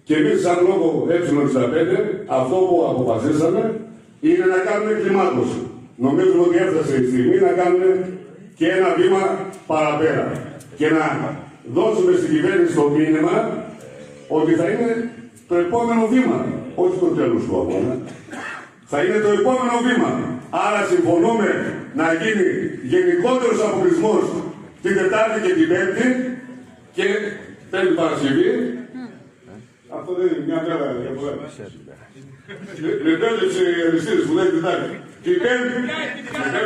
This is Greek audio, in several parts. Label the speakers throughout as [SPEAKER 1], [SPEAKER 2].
[SPEAKER 1] Και εμείς σαν λόγο ε65 αυτό που αποφασίσαμε είναι να κάνουμε κλιμάκωση. Νομίζουμε ότι έφτασε η στιγμή να κάνουμε και ένα βήμα παραπέρα και να δώσουμε στην κυβέρνηση το μήνυμα ότι θα είναι το επόμενο βήμα, όχι το τέλος του αγώνα. Θα είναι το επόμενο βήμα. Άρα συμφωνούμε να γίνει γενικότερος αποκλεισμός την Τετάρτη και την Πέμπτη και Πέμπτη Παρασκευή. Αυτό δεν είναι μια μέρα για πολλά. Λεπτέλειψε οι αριστείες που δεν κοιτάει. Την Πέμπτη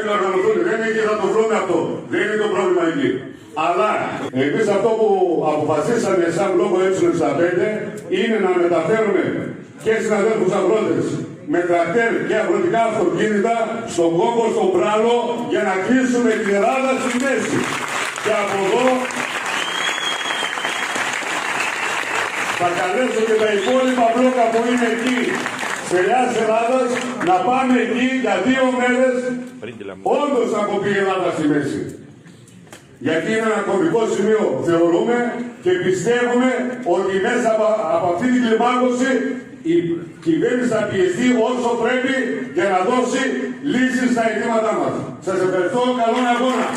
[SPEAKER 1] να οργανωθούν. Δεν είναι και θα το βρούμε αυτό. Δεν είναι το πρόβλημα εκεί. Αλλά εμείς αυτό που αποφασίσαμε σαν λόγο ε65 είναι να μεταφέρουμε και συναδέλφους αγρότες με τρακτέρ και αγροτικά αυτοκίνητα στον κόμπο, στον Πράλο για να κλείσουμε την Ελλάδα στη μέση. Και από εδώ θα καλέσω και τα υπόλοιπα μπλόκα που είναι εκεί στερεάς Ελλάδας να πάνε εκεί για 2 μέρες όντως να κοπεί η Ελλάδα στη μέση. Γιατί είναι ένα κομβικό σημείο, θεωρούμε και πιστεύουμε ότι μέσα από αυτή την κλιμάκωση η κυβέρνηση θα πιεστεί όσο πρέπει για να δώσει λύσεις στα αιτήματά μας. Σας ευχαριστώ, καλό αγώνα.